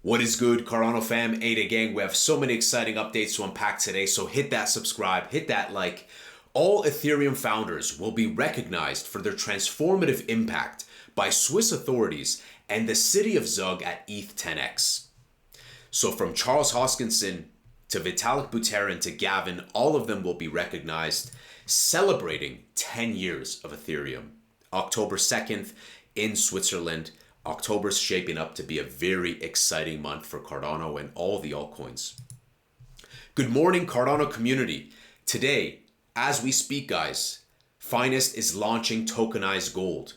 What is good, Cardano fam, Ada gang? We have so many exciting updates to unpack today, so hit that subscribe, hit that like. All Ethereum founders will be recognized for their transformative impact by Swiss authorities and the city of Zug at ETH 10x. So from Charles Hoskinson to Vitalik Buterin to Gavin, all of them will be recognized, celebrating 10 years of Ethereum. October 2nd in Switzerland. October's shaping up to be a very exciting month for Cardano and all the altcoins. Good morning, Cardano community. Today, as we speak, guys, Finest is launching Tokenized Gold.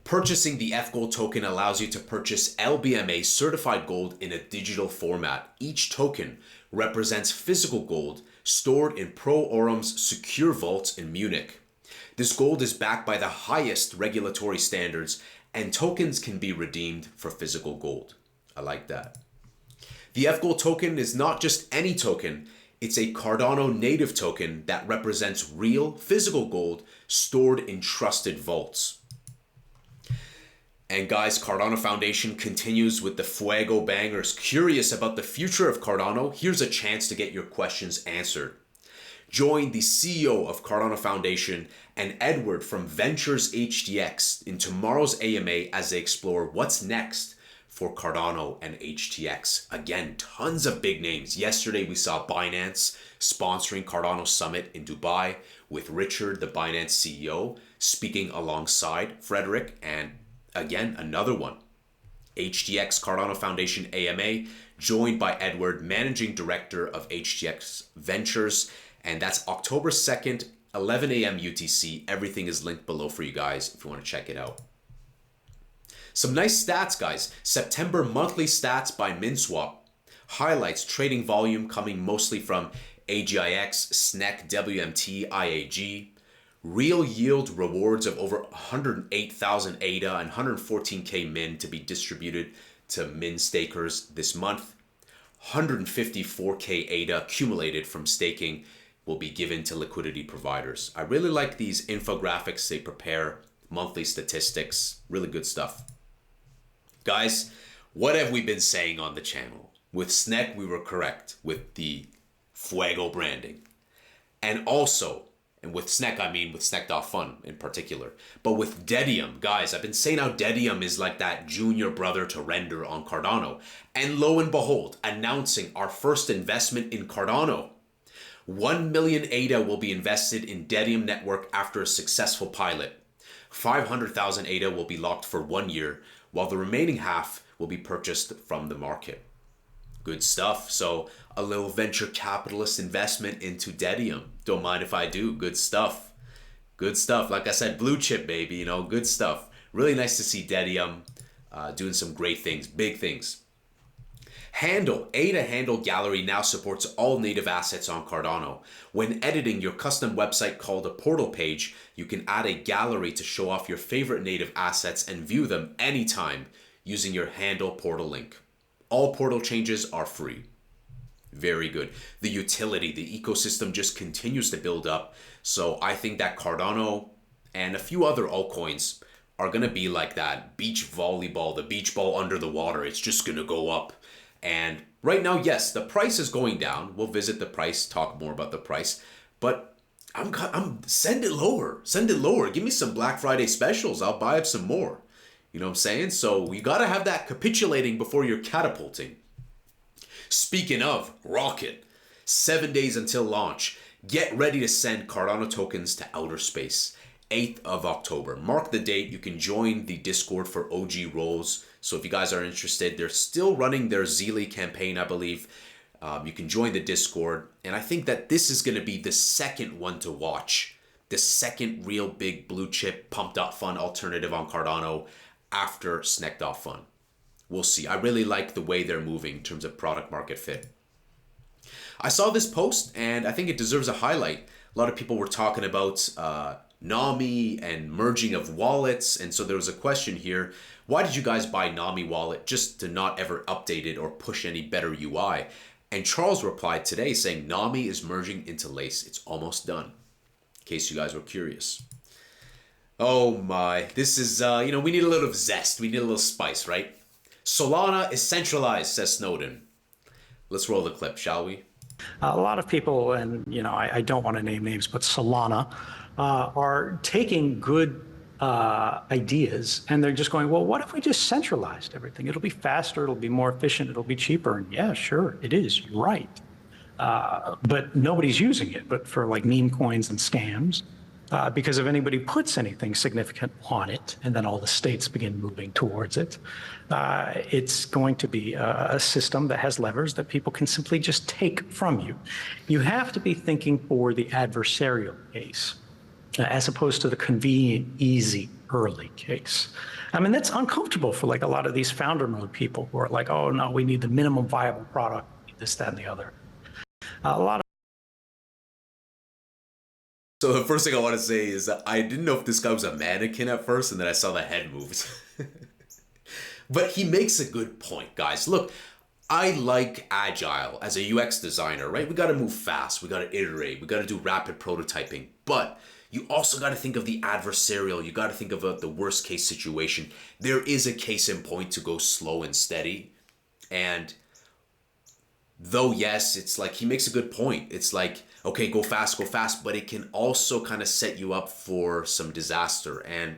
Purchasing the F-Gold token allows you to purchase LBMA certified gold in a digital format. Each token represents physical gold stored in Pro Orum's secure vaults in Munich. This gold is backed by the highest regulatory standards, and tokens can be redeemed for physical gold. I like that. The F-Gold token is not just any token, it's a Cardano native token that represents real physical gold stored in trusted vaults. And guys, Cardano Foundation continues with the Fuego bangers. Curious about the future of Cardano? Here's a chance to get your questions answered. Join the CEO of Cardano Foundation and Edward from Ventures HTX in tomorrow's AMA as they explore what's next for Cardano and HTX. Again, tons of big names. Yesterday we saw Binance sponsoring Cardano Summit in Dubai with Richard, the Binance CEO, speaking alongside Frederick, and again, another one. HTX Cardano Foundation AMA, joined by Edward, Managing Director of HTX Ventures. And that's October 2nd, 11 a.m. UTC. Everything is linked below for you guys if you want to check it out. Some nice stats, guys. September monthly stats by MinSwap. Highlights trading volume coming mostly from AGIX, SNEC, WMT, IAG. Real yield rewards of over 108,000 ADA and 114K min to be distributed to min stakers this month. 154K ADA accumulated from staking will be given to liquidity providers. I really like these infographics they prepare, monthly statistics, really good stuff. Guys, what have we been saying on the channel? With SNEC, we were correct with the Fuego branding. And also, and with SNEC, I mean with SNEC.fun in particular. But with Dedium, guys, I've been saying how Dedium is like that junior brother to Render on Cardano. And lo and behold, announcing our first investment in Cardano. 1 million ADA will be invested in Dedium network after a successful pilot. 500,000 ADA will be locked for 1 year, while the remaining half will be purchased from the market. Good stuff. So a little venture capitalist investment into Dedium. Don't mind if I do. Good stuff. Good stuff. Like I said, blue chip, baby, you know, good stuff. Really nice to see Dedium doing some great things, big things. Handle, ADA Handle Gallery now supports all native assets on Cardano. When editing your custom website called a portal page, you can add a gallery to show off your favorite native assets and view them anytime using your Handle portal link. All portal changes are free. Very good. The utility, the ecosystem just continues to build up. So I think that Cardano and a few other altcoins are going to be like that beach volleyball, the beach ball under the water. It's just going to go up. And right now, yes, the price is going down. We'll visit the price, talk more about the price. But I'm send it lower. Send it lower. Give me some Black Friday specials. I'll buy up some more. You know what I'm saying? So you got to have that capitulating before you're catapulting. Speaking of rocket, 7 days until launch. Get ready to send Cardano tokens to outer space. 8th of October. Mark the date. You can join the Discord for OG roles. So if you guys are interested, they're still running their Zeely campaign, I believe. You can join the Discord. And I think that this is going to be the second one to watch. The second real big blue chip pump.fun alternative on Cardano after SNEC.fun. We'll see. I really like the way they're moving in terms of product market fit. I saw this post and I think it deserves a highlight. A lot of people were talking about Nami and merging of wallets. And so there was a question here. Why did you guys buy Nami wallet just to not ever update it or push any better UI? And Charles replied today saying Nami is merging into Lace. It's almost done. In case you guys were curious. Oh my, this is, we need a little zest. We need a little spice, right? Solana is centralized, says Snowden. Let's roll the clip, shall we? A lot of people, and I don't want to name names, but Solana are taking good ideas and they're just going, well, what if we just centralized everything? It'll be faster, it'll be more efficient, it'll be cheaper. And yeah, sure, it is. You're right. But nobody's using it, but for like meme coins and scams. Because if anybody puts anything significant on it, and then all the states begin moving towards it, it's going to be a system that has levers that people can simply just take from you. You have to be thinking for the adversarial case, as opposed to the convenient, easy, early case. I mean, that's uncomfortable for like a lot of these founder mode people who are like, oh no, we need the minimum viable product, this, that, and the other. A lot of So the first thing I want to say is that I didn't know if this guy was a mannequin at first, and then I saw the head moved. But he makes a good point, guys. Look, I like agile as a UX designer, right? We got to move fast. We got to iterate. We got to do rapid prototyping. But you also got to think of the adversarial. You got to think of the worst case situation. There is a case in point to go slow and steady. And though, yes, it's like he makes a good point. It's like, okay, go fast, but it can also kind of set you up for some disaster. And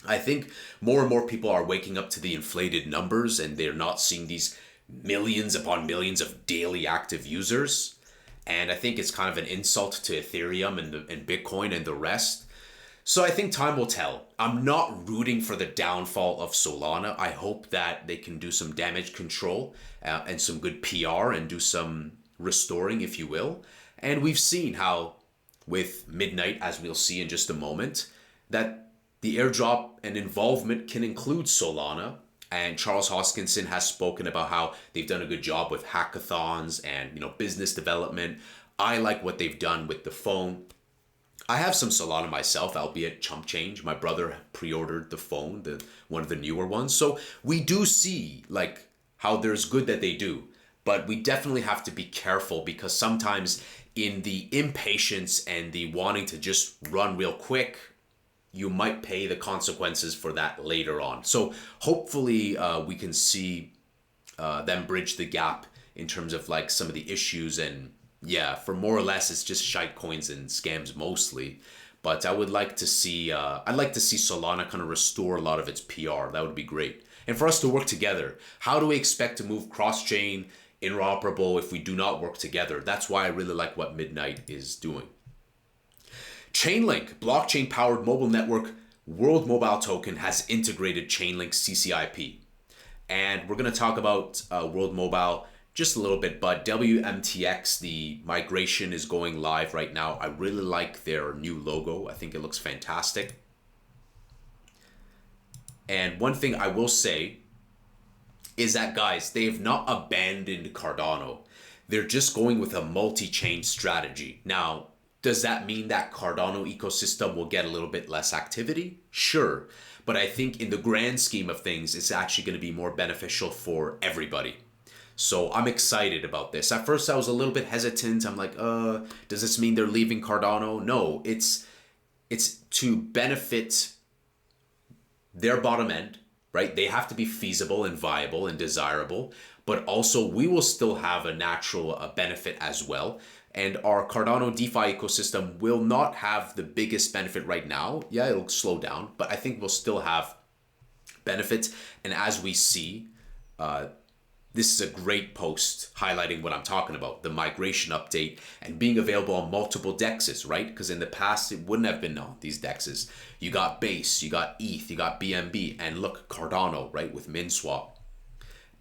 I think more and more people are waking up to the inflated numbers and they're not seeing these millions upon millions of daily active users. And I think it's kind of an insult to Ethereum and Bitcoin and the rest. So I think time will tell. I'm not rooting for the downfall of Solana. I hope that they can do some damage control and some good PR and do some restoring, if you will. And we've seen how with Midnight, as we'll see in just a moment, that the airdrop and involvement can include Solana. And Charles Hoskinson has spoken about how they've done a good job with hackathons and business development. I like what they've done with the phone. I have some Solana myself, albeit chump change. My brother pre-ordered the phone, one of the newer ones. So we do see like how there's good that they do, but we definitely have to be careful because sometimes in the impatience and the wanting to just run real quick, you might pay the consequences for that later on. So hopefully we can see them bridge the gap in terms of like some of the issues. And yeah, for more or less, it's just shite coins and scams mostly. But I would like to see, I'd like to see Solana kind of restore a lot of its PR. That would be great. And for us to work together, how do we expect to move cross-chain, interoperable if we do not work together? That's why I really like what Midnight is doing. Chainlink, blockchain-powered mobile network World Mobile Token has integrated Chainlink CCIP. And we're going to talk about World Mobile just a little bit, but WMTX, the migration is going live right now. I really like their new logo. I think it looks fantastic. And one thing I will say is that, guys, they have not abandoned Cardano. They're just going with a multi-chain strategy. Now, does that mean that Cardano ecosystem will get a little bit less activity? Sure. But I think in the grand scheme of things, it's actually going to be more beneficial for everybody. So I'm excited about this. At first, I was a little bit hesitant. I'm like, does this mean they're leaving Cardano? No, it's to benefit their bottom end, right? They have to be feasible and viable and desirable, but also we will still have a natural benefit as well. And our Cardano DeFi ecosystem will not have the biggest benefit right now. Yeah, it'll slow down, but I think we'll still have benefits. And as we see, this is a great post highlighting what I'm talking about, the migration update and being available on multiple DEXs, right? Because in the past, it wouldn't have been on these DEXs. You got Base, you got ETH, you got BNB, and look, Cardano, right, with MinSwap.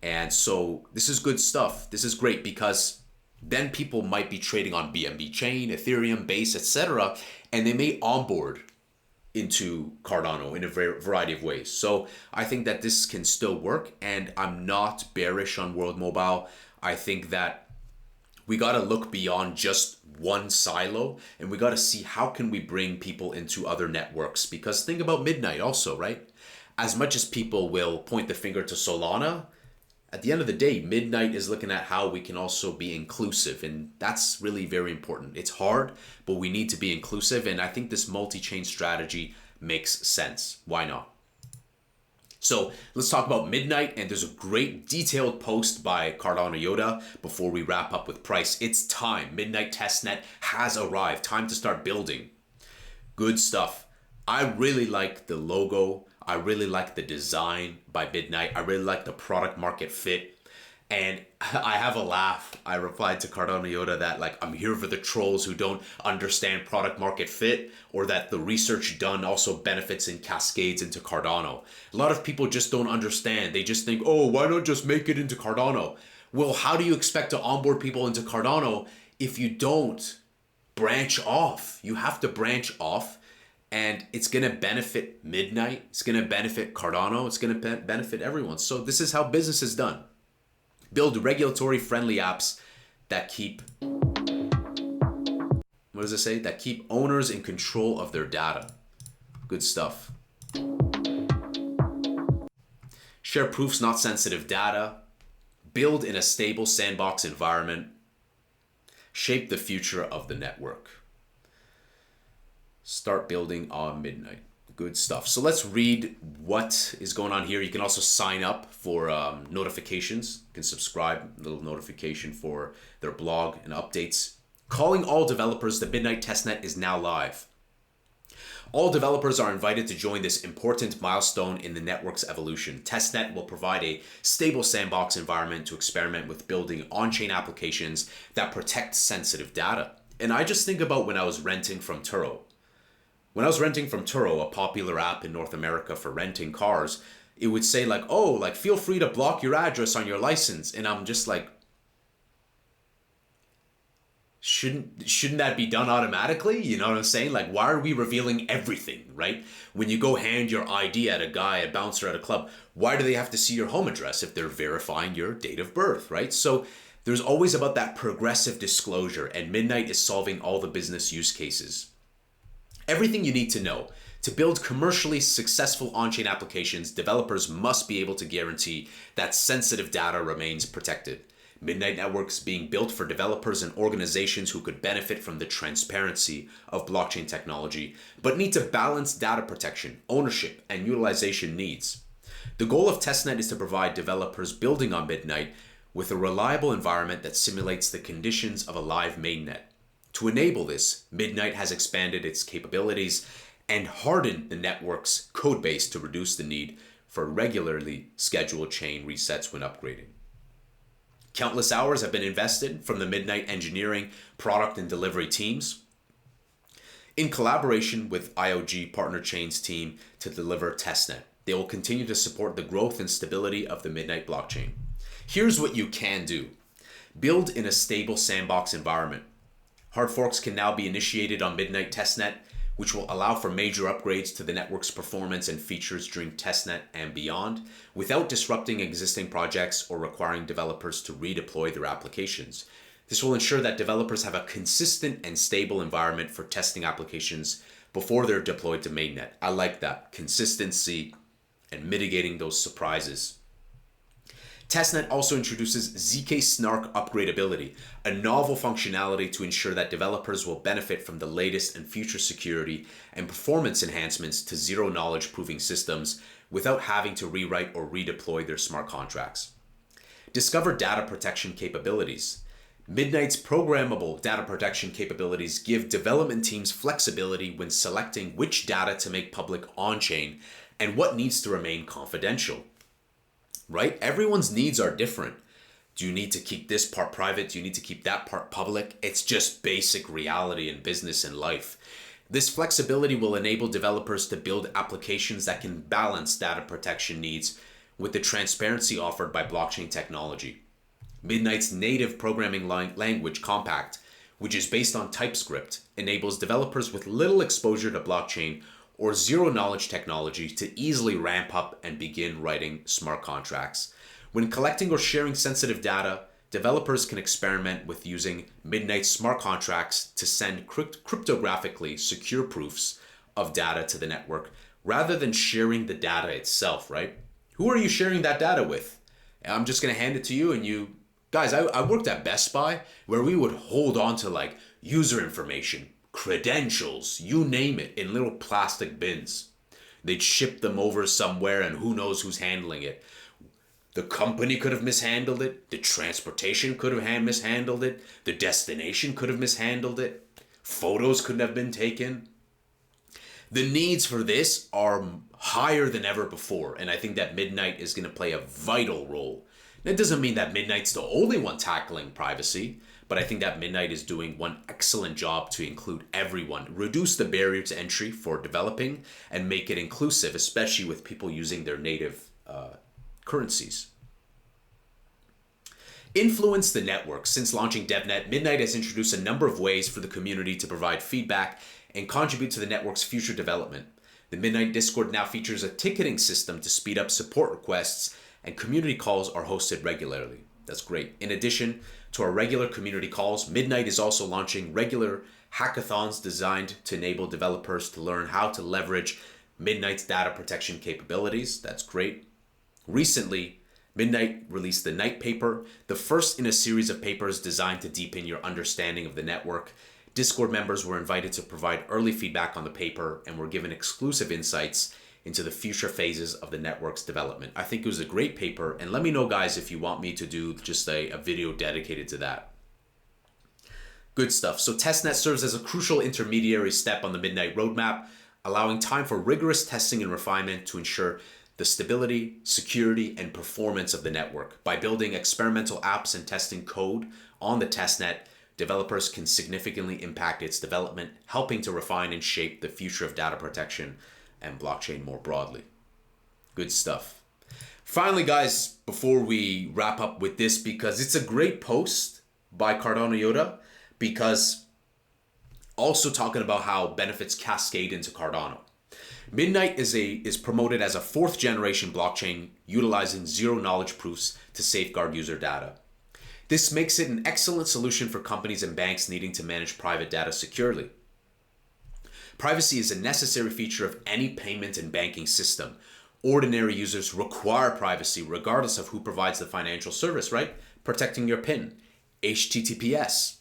And so this is good stuff. This is great because then people might be trading on BNB chain, Ethereum, Base, etc., and they may onboard into Cardano in a variety of ways. So I think that this can still work, and I'm not bearish on World Mobile. I think that we got to look beyond just one silo, and we got to see how can we bring people into other networks. Because think about Midnight also, right? As much as people will point the finger to Solana, at the end of the day, Midnight is looking at how we can also be inclusive, and that's really very important. It's hard, but we need to be inclusive, and I think this multi-chain strategy makes sense. Why not? So let's talk about Midnight, and there's a great detailed post by Cardano Yoda before we wrap up with price. It's time. Midnight testnet has arrived. Time to start building. Good stuff. I really like the logo. I really like the design by Midnight. I really like the product market fit. And I have a laugh. I replied to Cardano Yoda that like, I'm here for the trolls who don't understand product market fit, or that the research done also benefits and cascades into Cardano. A lot of people just don't understand. They just think, oh, why not just make it into Cardano? Well, how do you expect to onboard people into Cardano if you don't branch off? You have to branch off, and it's going to benefit Midnight. It's going to benefit Cardano. It's going to benefit everyone. So this is how business is done. Build regulatory friendly apps that keep, what does it say? That keep owners in control of their data. Good stuff. Share proofs, not sensitive data. Build in a stable sandbox environment. Shape the future of the network. Start building on Midnight. Good stuff. So let's read what is going on here. You can also sign up for notifications. You can subscribe, little notification for their blog and updates. Calling all developers, the Midnight testnet is now live. All developers are invited to join this important milestone in the network's evolution. Testnet will provide a stable sandbox environment to experiment with building on-chain applications that protect sensitive data. And I just think about when I was renting from Turo. When I was renting from Turo, a popular app in North America for renting cars, it would say like, oh, like feel free to block your address on your license. And I'm just like, shouldn't that be done automatically? You know what I'm saying? Like, why are we revealing everything, right? When you go hand your ID at a guy, a bouncer at a club, why do they have to see your home address if they're verifying your date of birth, right? So there's always about that progressive disclosure, and Midnight is solving all the business use cases. Everything you need to know. To build commercially successful on-chain applications, developers must be able to guarantee that sensitive data remains protected. Midnight Networks being built for developers and organizations who could benefit from the transparency of blockchain technology, but need to balance data protection, ownership, and utilization needs. The goal of testnet is to provide developers building on Midnight with a reliable environment that simulates the conditions of a live mainnet. To enable this, Midnight has expanded its capabilities and hardened the network's codebase to reduce the need for regularly scheduled chain resets when upgrading. Countless hours have been invested from the Midnight engineering, product, and delivery teams in collaboration with IOG Partner Chains team to deliver testnet. They will continue to support the growth and stability of the Midnight blockchain. Here's what you can do. Build in a stable sandbox environment. Hard forks can now be initiated on Midnight testnet, which will allow for major upgrades to the network's performance and features during testnet and beyond, without disrupting existing projects or requiring developers to redeploy their applications. This will ensure that developers have a consistent and stable environment for testing applications before they're deployed to mainnet. I like that. Consistency and mitigating those surprises. Testnet also introduces ZK Snark upgradability, a novel functionality to ensure that developers will benefit from the latest and future security and performance enhancements to zero-knowledge proving systems without having to rewrite or redeploy their smart contracts. Discover data protection capabilities. Midnight's programmable data protection capabilities give development teams flexibility when selecting which data to make public on-chain and what needs to remain confidential. Right? Everyone's needs are different. Do you need to keep this part private? Do you need to keep that part public? It's just basic reality in business and life. This flexibility will enable developers to build applications that can balance data protection needs with the transparency offered by blockchain technology. Midnight's native programming language, Compact, which is based on TypeScript, enables developers with little exposure to blockchain or zero-knowledge technology to easily ramp up and begin writing smart contracts. When collecting or sharing sensitive data, developers can experiment with using Midnight smart contracts to send cryptographically secure proofs of data to the network rather than sharing the data itself, right? Who are you sharing that data with? I'm just going to hand it to you and you... Guys, I worked at Best Buy where we would hold on to like user information, credentials, you name it, in little plastic bins. They'd ship them over somewhere and who knows who's handling it. The company could have mishandled it. The transportation could have mishandled it. The destination could have mishandled it. Photos couldn't have been taken. The needs for this are higher than ever before, and I think that Midnight is going to play a vital role. That doesn't mean that Midnight's the only one tackling privacy, but I think that Midnight is doing one excellent job to include everyone, reduce the barrier to entry for developing, and make it inclusive, especially with people using their native currencies. Influence the network. Since launching DevNet, Midnight has introduced a number of ways for the community to provide feedback and contribute to the network's future development. The Midnight Discord now features a ticketing system to speed up support requests, and community calls are hosted regularly. That's great. In addition to our regular community calls, Midnight is also launching regular hackathons designed to enable developers to learn how to leverage Midnight's data protection capabilities. That's great. Recently, Midnight released the Night Paper, the first in a series of papers designed to deepen your understanding of the network. Discord members were invited to provide early feedback on the paper and were given exclusive insights into the future phases of the network's development. I think it was a great paper, and let me know, guys, if you want me to do just a video dedicated to that. Good stuff. So testnet serves as a crucial intermediary step on the Midnight roadmap, allowing time for rigorous testing and refinement to ensure the stability, security, and performance of the network. By building experimental apps and testing code on the testnet, developers can significantly impact its development, helping to refine and shape the future of data protection and blockchain more broadly. Good stuff. Finally, guys, before we wrap up with this, because it's a great post by Cardano Yoda, because also talking about how benefits cascade into Cardano. Midnight is promoted as a fourth generation blockchain utilizing zero knowledge proofs to safeguard user data. This makes it an excellent solution for companies and banks needing to manage private data securely. Privacy is a necessary feature of any payment and banking system. Ordinary users require privacy regardless of who provides the financial service, right? Protecting your PIN, HTTPS,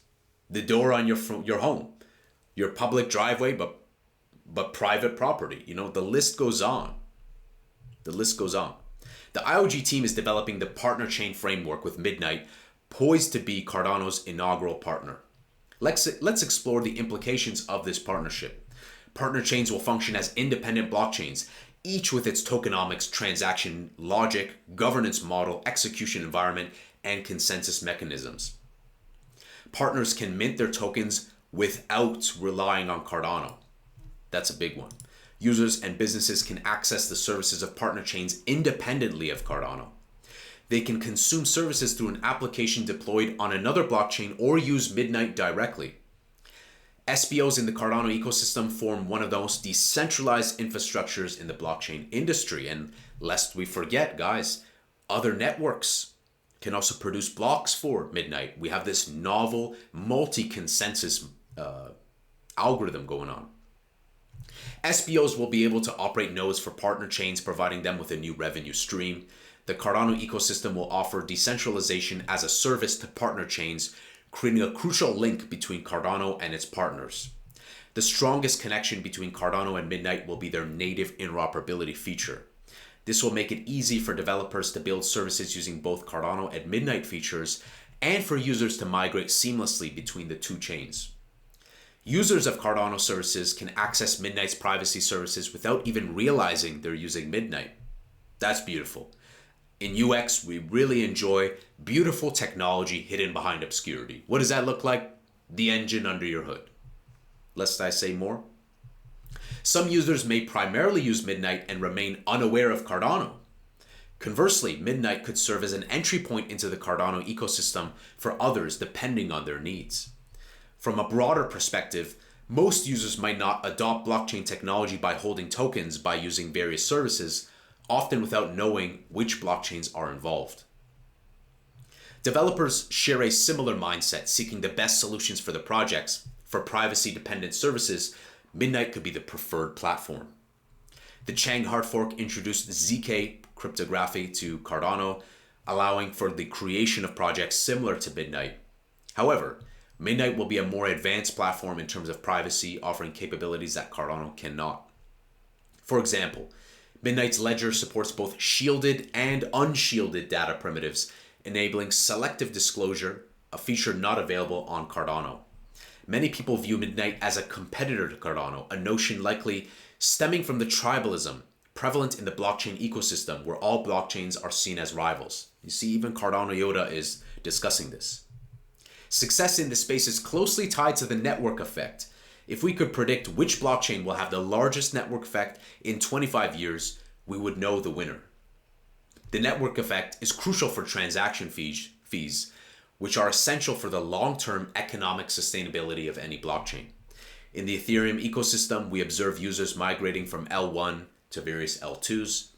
the door on your home, your public driveway, but private property. You know, the list goes on. The list goes on. The IOG team is developing the partner chain framework with Midnight, poised to be Cardano's inaugural partner. Let's explore the implications of this partnership. Partner chains will function as independent blockchains, each with its tokenomics, transaction logic, governance model, execution environment, and consensus mechanisms. Partners can mint their tokens without relying on Cardano. That's a big one. Users and businesses can access the services of partner chains independently of Cardano. They can consume services through an application deployed on another blockchain or use Midnight directly. SPOs in the Cardano ecosystem form one of the most decentralized infrastructures in the blockchain industry. And lest we forget, guys, other networks can also produce blocks for Midnight. We have this novel multi-consensus algorithm going on. SPOs will be able to operate nodes for partner chains, providing them with a new revenue stream. The Cardano ecosystem will offer decentralization as a service to partner chains, creating a crucial link between Cardano and its partners. The strongest connection between Cardano and Midnight will be their native interoperability feature. This will make it easy for developers to build services using both Cardano and Midnight features, and for users to migrate seamlessly between the two chains. Users of Cardano services can access Midnight's privacy services without even realizing they're using Midnight. That's beautiful. In UX, we really enjoy beautiful technology hidden behind obscurity. What does that look like? The engine under your hood. Lest I say more? Some users may primarily use Midnight and remain unaware of Cardano. Conversely, Midnight could serve as an entry point into the Cardano ecosystem for others depending on their needs. From a broader perspective, most users might not adopt blockchain technology by holding tokens by using various services, often without knowing which blockchains are involved. Developers share a similar mindset, seeking the best solutions for the projects. For privacy-dependent services, Midnight could be the preferred platform. The Chang hard fork introduced ZK cryptography to Cardano, allowing for the creation of projects similar to Midnight. However, Midnight will be a more advanced platform in terms of privacy, offering capabilities that Cardano cannot. For example, Midnight's ledger supports both shielded and unshielded data primitives, enabling selective disclosure, a feature not available on Cardano. Many people view Midnight as a competitor to Cardano, a notion likely stemming from the tribalism prevalent in the blockchain ecosystem where all blockchains are seen as rivals. You see, even Cardano Yoda is discussing this. Success in this space is closely tied to the network effect. If we could predict which blockchain will have the largest network effect in 25 years, we would know the winner. The network effect is crucial for transaction fees, which are essential for the long-term economic sustainability of any blockchain. In the Ethereum ecosystem, we observe users migrating from L1 to various L2s.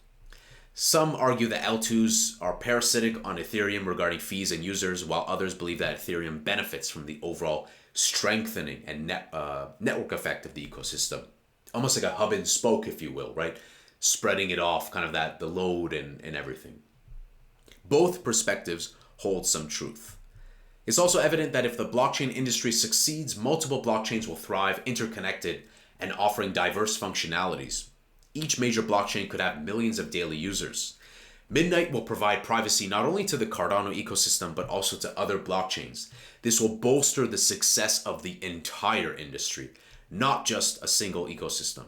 Some argue that L2s are parasitic on Ethereum regarding fees and users, while others believe that Ethereum benefits from the overall strengthening and network effect of the ecosystem. Almost like a hub and spoke, if you will, right? Spreading it off, kind of the load and everything. Both perspectives hold some truth. It's also evident that if the blockchain industry succeeds, multiple blockchains will thrive interconnected and offering diverse functionalities. Each major blockchain could have millions of daily users. Midnight will provide privacy not only to the Cardano ecosystem, but also to other blockchains. This will bolster the success of the entire industry, not just a single ecosystem.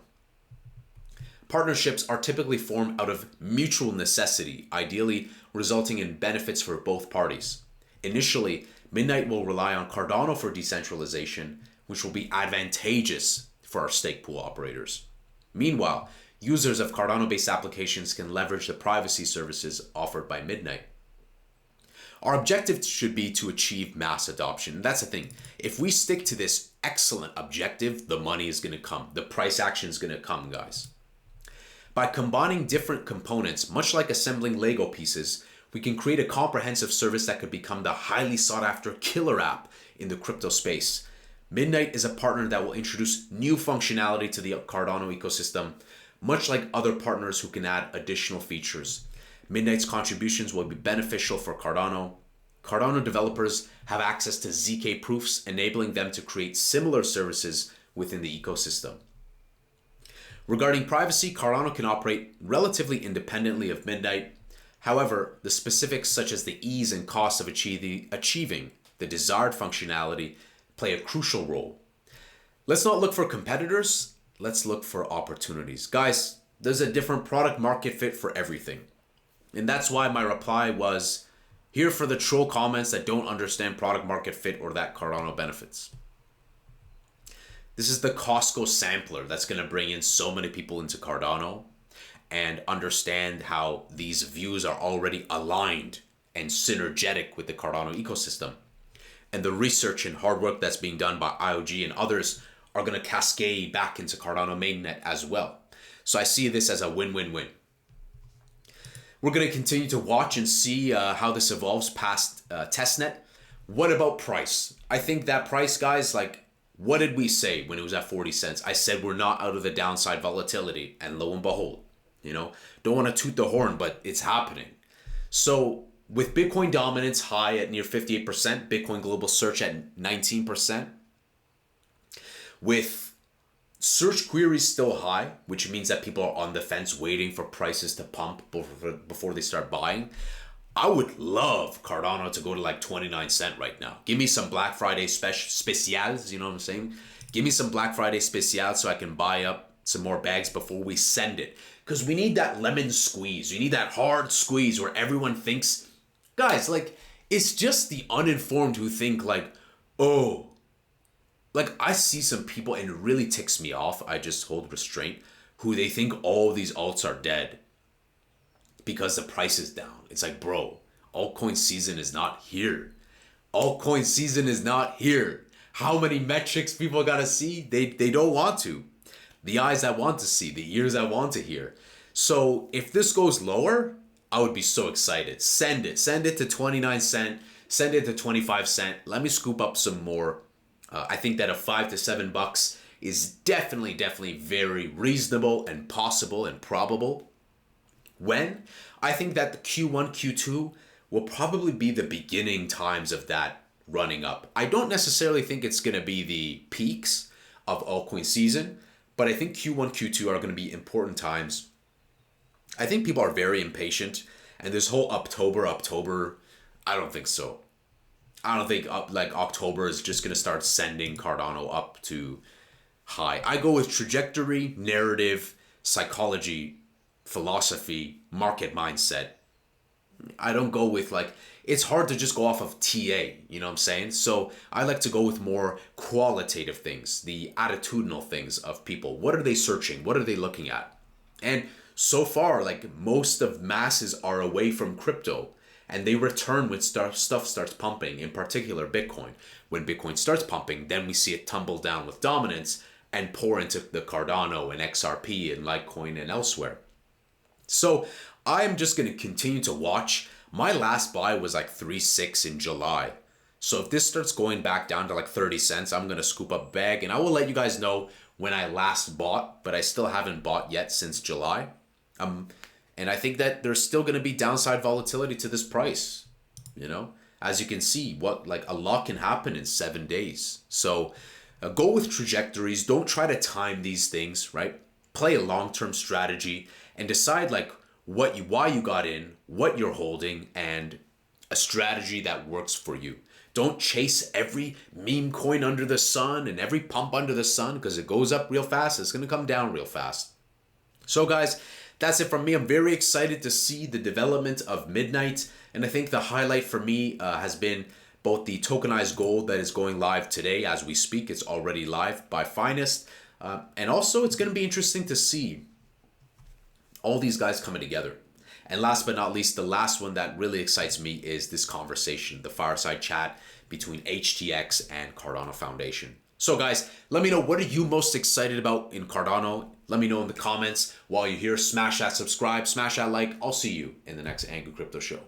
Partnerships are typically formed out of mutual necessity, ideally resulting in benefits for both parties. Initially, Midnight will rely on Cardano for decentralization, which will be advantageous for our stake pool operators. Meanwhile, users of Cardano-based applications can leverage the privacy services offered by Midnight. Our objective should be to achieve mass adoption. And that's the thing. If we stick to this excellent objective, the money is going to come. The price action is going to come, guys. By combining different components, much like assembling Lego pieces, we can create a comprehensive service that could become the highly sought after killer app in the crypto space. Midnight is a partner that will introduce new functionality to the Cardano ecosystem, much like other partners who can add additional features. Midnight's contributions will be beneficial for Cardano. Cardano developers have access to ZK proofs, enabling them to create similar services within the ecosystem. Regarding privacy, Cardano can operate relatively independently of Midnight. However, the specifics such as the ease and cost of achieving the desired functionality play a crucial role. Let's not look for competitors, let's look for opportunities. Guys, there's a different product market fit for everything. And that's why my reply was, here for the troll comments that don't understand product market fit or that Cardano benefits. This is the Costco sampler that's going to bring in so many people into Cardano and understand how these views are already aligned and synergetic with the Cardano ecosystem. And the research and hard work that's being done by IOG and others are going to cascade back into Cardano mainnet as well. So I see this as a win-win-win. We're going to continue to watch and see how this evolves past testnet. What about price? I think that price, guys, like, what did we say when it was at 40 cents? I said we're not out of the downside volatility, and lo and behold, don't want to toot the horn, but it's happening. So with Bitcoin dominance high at near 58%, Bitcoin global search at 19%, with search queries still high, which means that people are on the fence waiting for prices to pump before they start buying, I would love Cardano to go to like 29 cents right now. Give me some Black Friday specials, you know what I'm saying? Give me some Black Friday specials so I can buy up some more bags before we send it. Because we need that lemon squeeze. You need that hard squeeze where everyone thinks, guys, like, it's just the uninformed who think like, oh, like I see some people, and it really ticks me off, I just hold restraint, who they think all these alts are dead because the price is down. It's like, bro, altcoin season is not here. Altcoin season is not here. How many metrics people gotta see? They don't want to. The eyes that want to see, the ears that want to hear. So if this goes lower, I would be so excited. Send it to 29 cents, send it to 25 cents. Let me scoop up some more. I think that a $5 to $7 is definitely very reasonable and possible and probable. When? I think that the Q1, Q2 will probably be the beginning times of that running up. I don't necessarily think it's going to be the peaks of altcoin season, but But I think Q1, Q2 are going to be important times. I think people are very impatient. And this whole October, I don't think so. I don't think like October is just going to start sending Cardano up to high. I go with trajectory, narrative, psychology, philosophy, market mindset. I don't go with like, it's hard to just go off of TA, you know what I'm saying? So I like to go with more qualitative things, the attitudinal things of people. What are they searching? What are they looking at? And so far, like most of masses are away from crypto and they return when stuff starts pumping, in particular Bitcoin. When Bitcoin starts pumping, then we see it tumble down with dominance and pour into the Cardano and XRP and Litecoin and elsewhere. So I'm just going to continue to watch. My last buy was like 3.6 in July. So if this starts going back down to like 30 cents, I'm going to scoop up a bag and I will let you guys know when I last bought, but I still haven't bought yet since July. And I think that there's still going to be downside volatility to this price. You know, as you can see, like a lot can happen in 7 days. So go with trajectories. Don't try to time these things, right? Play a long-term strategy and decide like why you got in, what you're holding, and a strategy that works for you. Don't chase every meme coin under the sun and every pump under the sun, because it goes up real fast. It's going to come down real fast. So guys, that's it from me. I'm very excited to see the development of Midnight. And I think the highlight for me has been both the tokenized gold that is going live today as we speak. It's already live by Finest. And also it's going to be interesting to see all these guys coming together. And last but not least, the last one that really excites me is this conversation, the fireside chat between HTX and Cardano Foundation. So guys, let me know, what are you most excited about in Cardano? Let me know in the comments. While you're here, smash that subscribe, smash that like. I'll see you in the next Angry Crypto Show.